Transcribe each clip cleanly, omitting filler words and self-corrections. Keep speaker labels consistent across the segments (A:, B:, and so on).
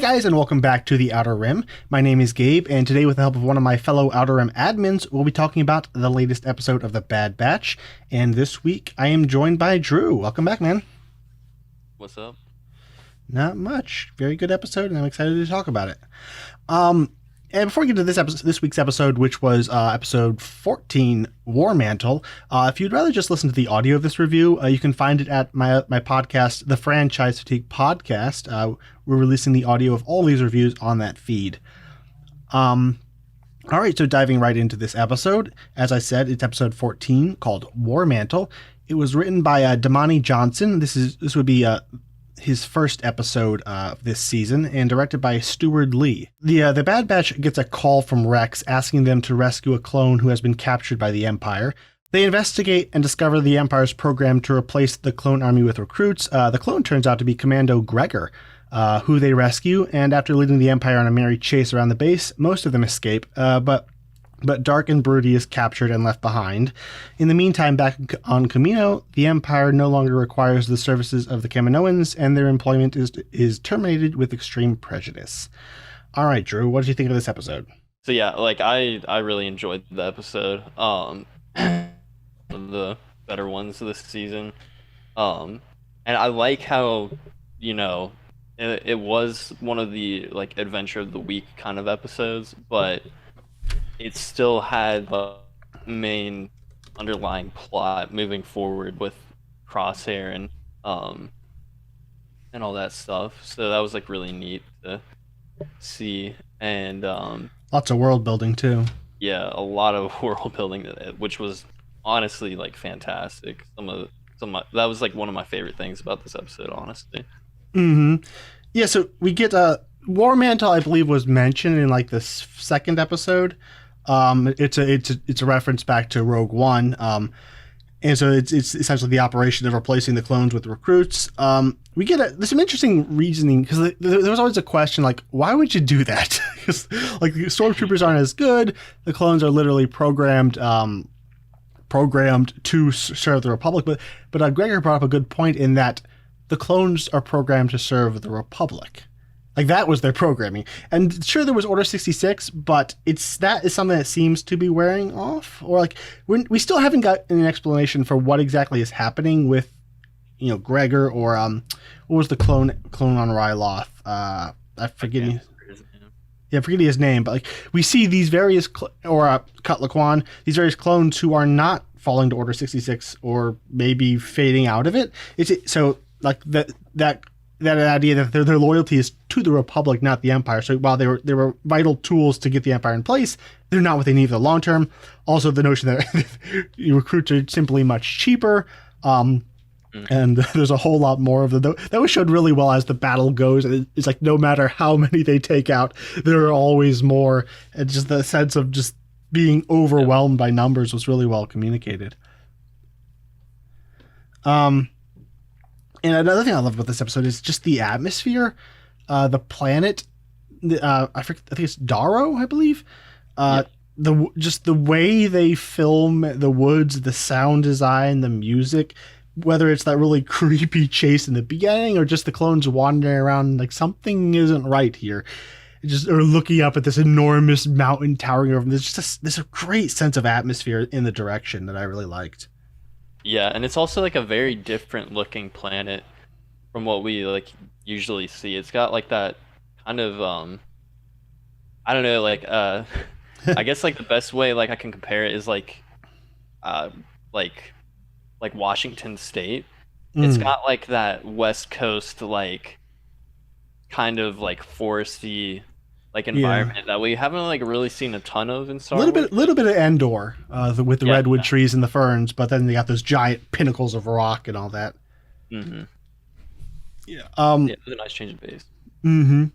A: guys, and welcome back to the Outer Rim. My name is Gabe, and today with the help of one of my fellow Outer Rim admins, we'll be talking about the latest episode of The Bad Batch. And this week, I am joined by Drew. Welcome back, man.
B: What's up?
A: Not much. Very good episode, and I'm excited to talk about it. And before we get to this week's episode, which was episode 14, War Mantle, if you'd rather just listen to the audio of this review, you can find it at my podcast, the Franchise Fatigue Podcast. We're releasing the audio of all these reviews on that feed. All right, so diving right into this episode, as I said, it's episode 14 called War Mantle. It was written by Damani Johnson. This would be his first episode of this season, and directed by Stuart Lee. The Bad Batch gets a call from Rex asking them to rescue a clone who has been captured by the Empire. They investigate and discover the Empire's program to replace the clone army with recruits. The clone turns out to be Commando Gregor, who they rescue, and after leading the Empire on a merry chase around the base, most of them escape, but Dark and Broody is captured and left behind. In the meantime, back on Kamino, the Empire no longer requires the services of the Kaminoans, and their employment is terminated with extreme prejudice. All right, Drew, what did you think of this episode?
B: So yeah, I really enjoyed the episode. One of the better ones of this season. And I like how, it was one of the adventure of the week kind of episodes, but it still had the main underlying plot moving forward with Crosshair and all that stuff. So that was really neat to see, and
A: lots of world building too.
B: Yeah, a lot of world building, which was honestly fantastic. That was one of my favorite things about this episode, honestly.
A: Mm-hmm. Yeah, so we get War Mantle, I believe, was mentioned in the second episode. It's a reference back to Rogue One, and so it's essentially the operation of replacing the clones with recruits. We get there's some interesting reasoning, because there was always a question why would you do that? Because the stormtroopers aren't as good, the clones are literally programmed to serve the Republic, but Gregor brought up a good point in that the clones are programmed to serve the Republic. That was their programming. And sure, there was Order 66, but that is something that seems to be wearing off. Or we still haven't got an explanation for what exactly is happening with, Gregor, or what was the clone on Ryloth? I forget his name, but we see these various Cut Laquan, these various clones who are not falling to Order 66 or maybe fading out of it. That idea that their loyalty is to the Republic, not the Empire. So while they were vital tools to get the Empire in place, they're not what they need for the long term. Also, the notion that recruits are simply much cheaper, and there's a whole lot more of them. That was showed really well as the battle goes. It's no matter how many they take out, there are always more. And just the sense of just being overwhelmed by numbers was really well communicated. And another thing I love about this episode is just the atmosphere, the planet. I think it's Darrow, I believe. The way they film the woods, the sound design, the music, whether it's that really creepy chase in the beginning or just the clones wandering around something isn't right here. Or looking up at this enormous mountain towering over them. There's a great sense of atmosphere in the direction that I really liked.
B: Yeah, and it's also a very different looking planet from what we usually see. It's got that kind of I don't know, I guess the best way I can compare it is Washington State. It's got that West Coast kind of foresty environment that we haven't really seen a ton of in Star Wars.
A: Little bit of Endor, with the redwood trees and the ferns, but then they got those giant pinnacles of rock and all that.
B: Mm-hmm.
A: Yeah.
B: It was a nice change of pace.
A: Mm-hmm.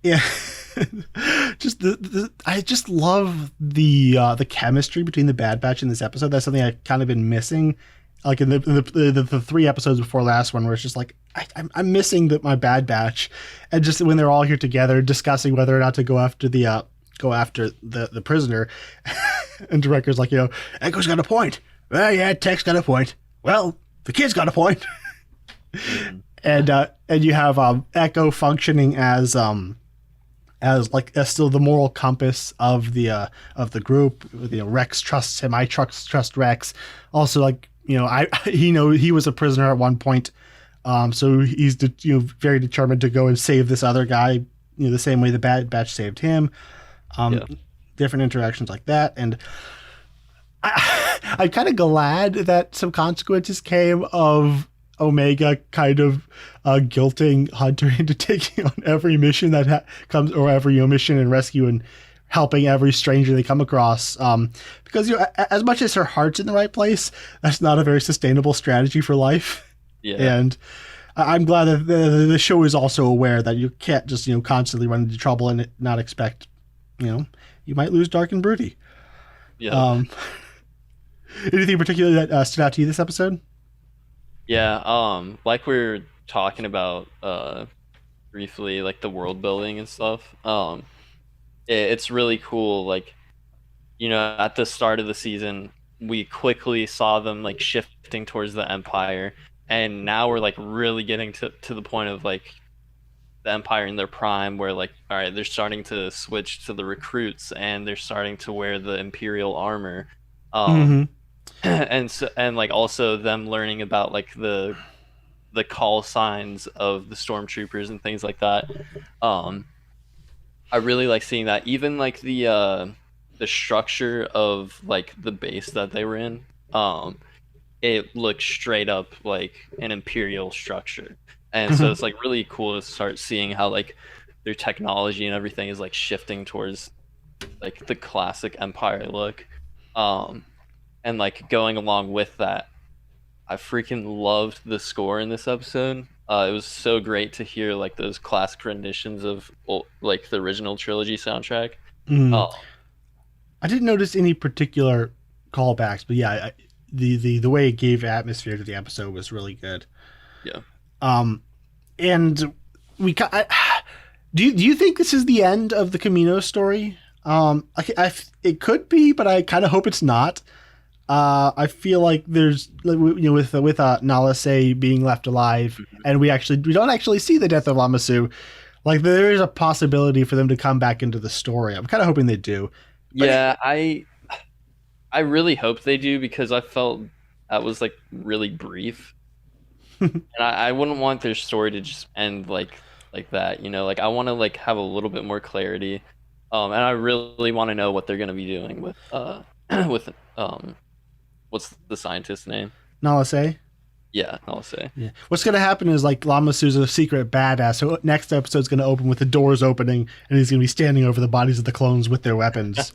A: Yeah. I just love the chemistry between the Bad Batch in this episode. That's something I kind of been missing. In the 3 episodes before last one, where it's just I'm missing my Bad Batch, and just when they're all here together discussing whether or not to go after the prisoner, and Director's Echo's got a point. Well, yeah, Tech's got a point. Well, the kid's got a point. and you have Echo functioning as still the moral compass of the group. Rex trusts him. I trust Rex. Also, like, he was a prisoner at one point, so he's very determined to go and save this other guy. The same way the Bad Batch saved him.
B: Yeah.
A: Different interactions like that, and I'm kind of glad that some consequences came of Omega kind of guilting Hunter into taking on every mission that comes, or every mission and rescue, and helping every stranger they come across. Because as much as her heart's in the right place, that's not a very sustainable strategy for life.
B: Yeah.
A: And I'm glad that the show is also aware that you can't just constantly run into trouble and not expect you might lose dark and broody.
B: Yeah.
A: Anything particular that stood out to you this episode?
B: Yeah, like we were talking about briefly, like the world building and stuff. It's really cool. Like, at the start of the season, we quickly saw them like shifting towards the Empire, and now we're like really getting to the point of like the Empire in their prime, where like, all right, they're starting to switch to the recruits, and they're starting to wear the Imperial armor. And like also them learning about like the call signs of the stormtroopers and things like that. I really like seeing that. Even like the structure of like the base that they were in, it looks straight up like an Imperial structure. And so it's like really cool to start seeing how like their technology and everything is like shifting towards like the classic Empire look. And like going along with that, I freaking loved the score in this episode. It was so great to hear like those classic renditions of like the original trilogy soundtrack.
A: I didn't notice any particular callbacks, but yeah, the way it gave atmosphere to the episode was really good.
B: Yeah.
A: And do you think this is the end of the Camino story? It could be, but I kind of hope it's not. I feel like there's with Nala Se being left alive, and we don't actually see the death of Lama Su. Like, there is a possibility for them to come back into the story. I'm kind of hoping they do. But
B: yeah, I really hope they do, because I felt that was like really brief. And I wouldn't want their story to just end like that, like I want to like have a little bit more clarity. And I really want to know what they're going to be doing with with what's the scientist's name?
A: Nala Se?
B: Yeah, I'll say.
A: Yeah. What's going to happen is like Lama Su's a secret badass. So next episode's going to open with the doors opening, and he's going to be standing over the bodies of the clones with their weapons.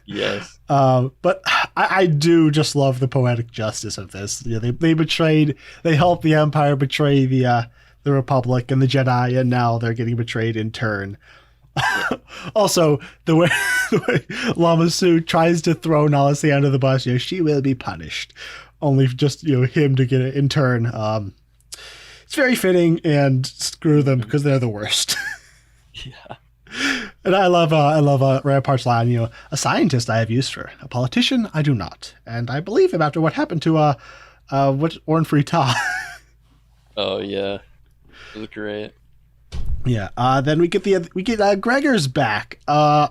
B: Yes.
A: But I do just love the poetic justice of this. They helped the Empire betray the Republic and the Jedi, and now they're getting betrayed in turn. Also, the way Lama Su tries to throw Nala Se under the bus, she will be punished. Only just him to get it in turn. It's very fitting, and screw them because they're the worst.
B: Yeah.
A: And I love Rampart's line. A scientist I have used for a politician I do not, and I believe him after what happened to Orn Free Ta.
B: Oh yeah, it was great.
A: Yeah. Then we get Gregor's back. I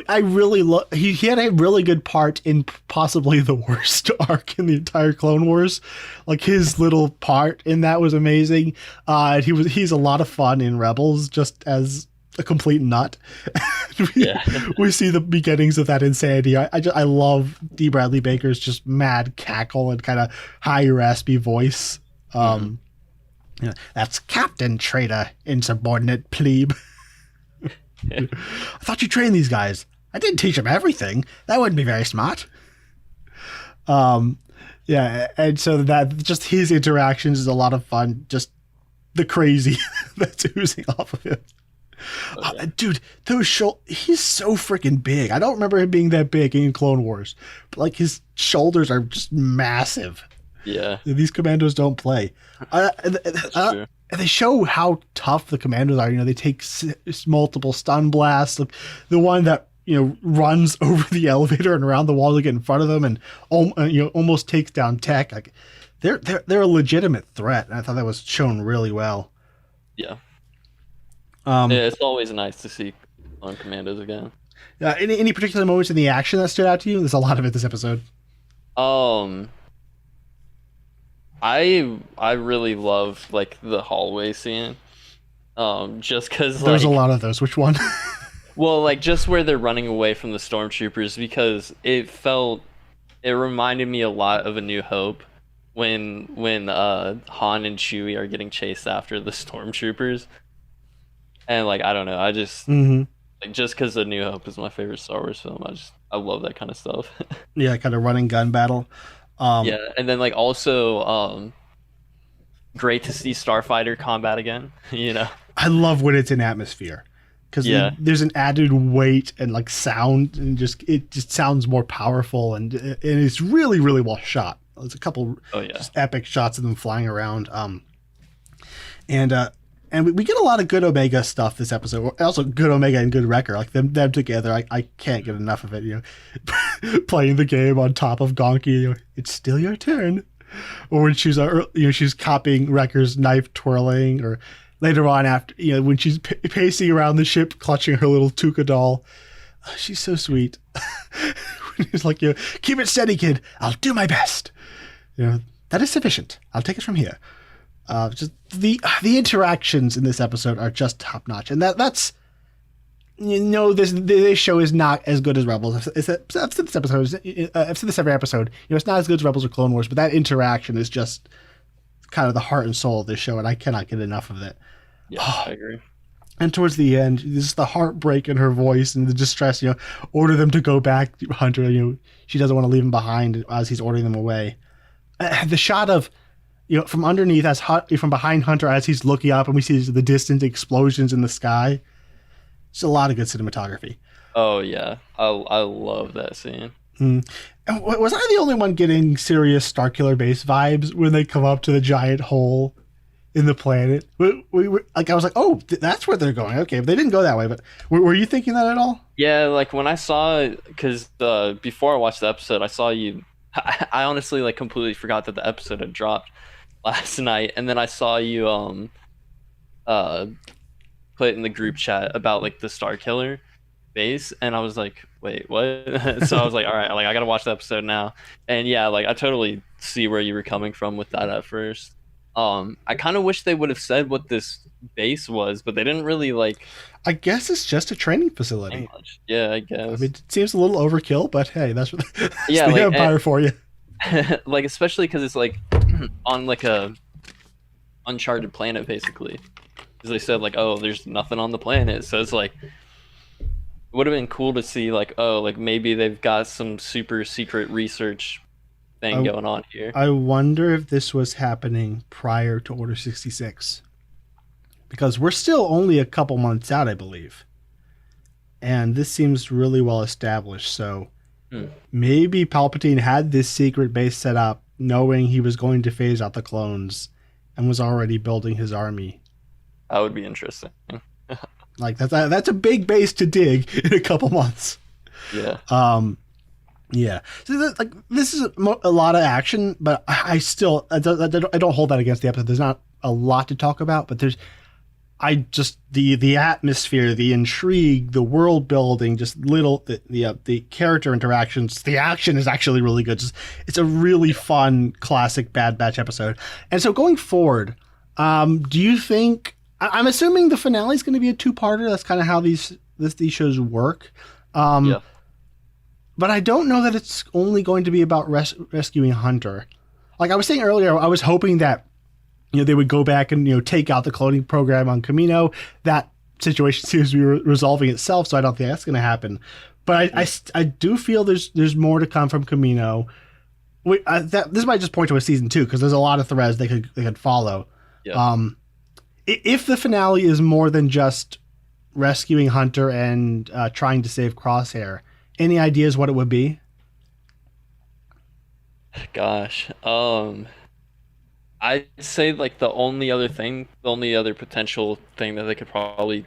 A: really love. He had a really good part in possibly the worst arc in the entire Clone Wars. Like, his little part in that was amazing. He's a lot of fun in Rebels, just as a complete nut. We see the beginnings of that insanity. I love D. Bradley Baker's just mad cackle and kind of high raspy voice. That's Captain Traitor, insubordinate plebe. I thought you trained these guys. I didn't teach them everything. That wouldn't be very smart. Yeah, and so that just his interactions is a lot of fun. Just the crazy that's oozing off of him.
B: Okay.
A: Dude, he's so freaking big. I don't remember him being that big in Clone Wars, but like his shoulders are just massive.
B: Yeah.
A: These commandos don't play.
B: That's true.
A: And they show how tough the commandos are. They take multiple stun blasts. The one that runs over the elevator and around the wall to get in front of them, and almost takes down Tech. Like, they're a legitimate threat, and I thought that was shown really well.
B: Yeah.
A: Um,
B: Yeah, it's always nice to see on Commandos again.
A: any particular moments in the action that stood out to you? There's a lot of it this episode.
B: Um, I really love like the hallway scene. Just because
A: There's a
B: like
A: lot of those. Which one?
B: well, like just where they're running away from the stormtroopers because it reminded me a lot of A New Hope when Han and Chewie are getting chased after the stormtroopers. And like I don't know, I just
A: hmm
B: like just because A New Hope is my favorite Star Wars film, I love that kind of stuff.
A: Yeah, kind of running gun battle. Um,
B: Yeah, and then like also great to see Starfighter combat again, you know.
A: I love when it's in atmosphere because
B: Yeah.
A: there's an added weight and like sound, and just it just sounds more powerful, and it's really really well shot. There's a couple
B: Oh yeah.
A: just epic shots of them flying around. And we get a lot of good Omega stuff this episode. Also, good Omega and good Wrecker, like them together. I can't get enough of it. You know, playing the game on top of Gonki. You know, it's still your turn. Or when she's she's copying Wrecker's knife twirling, or later on after when she's pacing around the ship, clutching her little Tuca doll. She's so sweet. He's like, keep it steady, kid. I'll do my best. That is sufficient. I'll take it from here. Just the interactions in this episode are just top notch, and that's this show is not as good as Rebels. I've said this episode. I've said this every episode. It's not as good as Rebels or Clone Wars, but that interaction is just kind of the heart and soul of this show, and I cannot get enough of it.
B: Yeah, I agree.
A: And towards the end, just the heartbreak in her voice and the distress. Order them to go back, Hunter. She doesn't want to leave him behind as he's ordering them away. The shot of from underneath from behind Hunter as he's looking up, and we see the distant explosions in the sky. It's a lot of good cinematography.
B: Oh yeah, I love that scene.
A: Mm. And was I the only one getting serious Starkiller Base vibes when they come up to the giant hole in the planet? I was like, oh, that's where they're going. Okay, but they didn't go that way. But were you thinking that at all?
B: Yeah, like when I saw, because before I watched the episode, I saw you. I honestly like completely forgot that the episode had dropped last night, and then I saw you put in the group chat about like the Starkiller base, and I was like, wait, what? So I was like, all right, like I gotta watch the episode now. And yeah, like I totally see where you were coming from with that at first. I kind of wish they would have said what this base was, but they didn't really like.
A: I guess it's just a training facility.
B: Much. Yeah, I guess.
A: I mean, it seems a little overkill, but hey, that's the
B: like,
A: Empire for you.
B: Like especially because it's like on like a uncharted planet basically. Because they said like, oh, there's nothing on the planet, so it's like it would have been cool to see like, oh, like maybe they've got some super secret research thing going on here.
A: I wonder if this was happening prior to Order 66. Because we're still only a couple months out, I believe. And this seems really well established, so maybe Palpatine had this secret base set up knowing he was going to phase out the clones and was already building his army.
B: That would be interesting.
A: Like that's a big base to dig in a couple months.
B: Yeah.
A: Yeah. So this is a lot of action, but I don't hold that against the episode. There's not a lot to talk about, but the atmosphere, the intrigue, the world building, just the character interactions. The action is actually really good. It's a really fun classic Bad Batch episode. And so going forward, do you think? I'm assuming the finale is going to be a two-parter. That's kind of how these shows work.
B: Yeah.
A: But I don't know that it's only going to be about rescuing Hunter. Like I was saying earlier, I was hoping that they would go back and take out the cloning program on Kamino. That situation seems to be resolving itself, so I don't think that's going to happen. But I do feel there's more to come from Kamino. This might just point to a season 2 because there's a lot of threads they could follow.
B: Yeah.
A: If the finale is more than just rescuing Hunter and trying to save Crosshair, any ideas what it would be?
B: Gosh, I'd say like the only other potential thing that they could probably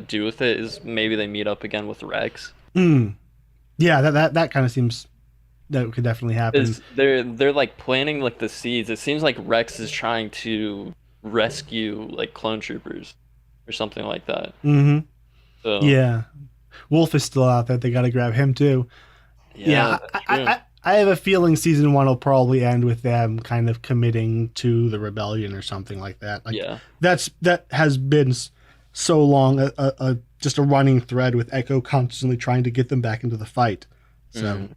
B: do with it is maybe they meet up again with Rex.
A: Yeah, that kind of seems that could definitely happen.
B: Is they're like planting like the seeds. It seems like Rex is trying to rescue like clone troopers or something like that.
A: Hmm.
B: So
A: Yeah, Wolf is still out there. They got to grab him too.
B: yeah,
A: Yeah,
B: that's true.
A: I have a feeling season one will probably end with them kind of committing to the rebellion or something like that. Like
B: Yeah.
A: that has been so long just a running thread with Echo constantly trying to get them back into the fight. So
B: Mm.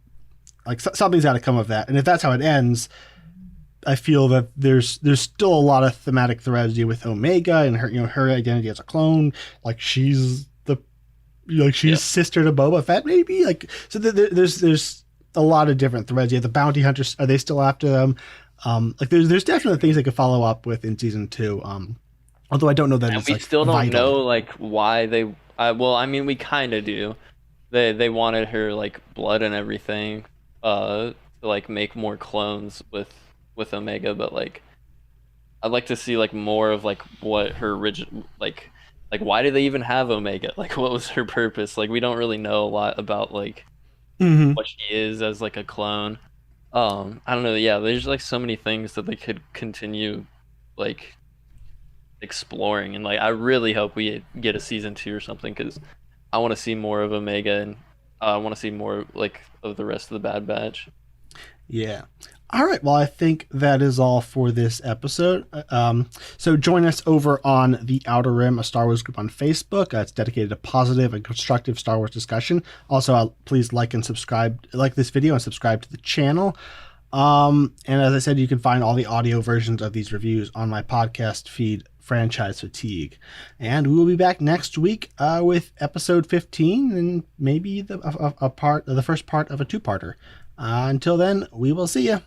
A: like something's got to come of that. And if that's how it ends, I feel that there's still a lot of thematic threads with Omega and her her identity as a clone. Like she's the
B: Yeah.
A: she's sister to Boba Fett maybe. Like so there's a lot of different threads. Yeah, the bounty hunters, are they still after them? Like there's definitely things they could follow up with in season two. Although I don't know that
B: And
A: it's
B: we
A: like
B: still don't
A: vital.
B: know like why they well, I mean we kind of do. They wanted her like blood and everything to like make more clones with Omega, but like I'd like to see like more of like what her original like why did they even have Omega? Like what was her purpose? Like we don't really know a lot about like
A: Hmm.
B: what she is as like a clone. I don't know. Yeah, there's like so many things that they could continue like exploring, and like I really hope we get a season two or something because I want to see more of Omega and I want to see more like of the rest of the Bad Batch.
A: Yeah. All right. Well, I think that is all for this episode. So join us over on the Outer Rim, a Star Wars group on Facebook. It's dedicated to positive and constructive Star Wars discussion. Also, please like and subscribe, like this video and subscribe to the channel. And as I said, you can find all the audio versions of these reviews on my podcast feed, Franchise Fatigue. And we will be back next week with episode 15 and maybe the first part of a two-parter. Until then, we will see you.